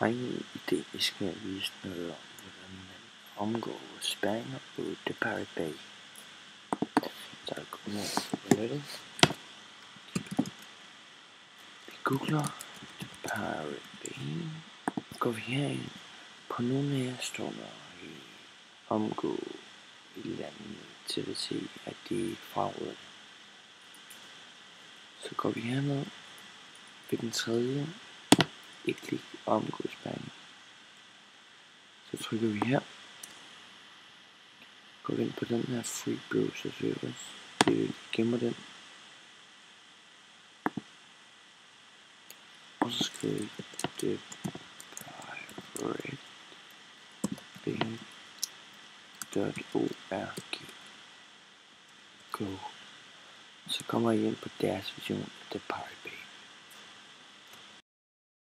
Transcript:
Hej, i dag skal jeg vise noget om, hvordan man omgår spammer på The Pirate Bay. Så jeg går ned på nettet. Vi googler The Pirate Bay. Går vi herind. På nogle af jer står der omgå et eller andet til at se, at de fraråder det. Så går vi herned ved den tredje. Et klik omgå spam. Så trykker vi her. Går vi ind på den her free browser service. Vi gemmer den. Og så skriver vi The Pirate Bay.org. Go. Så kommer I ind på deres version af The Pirate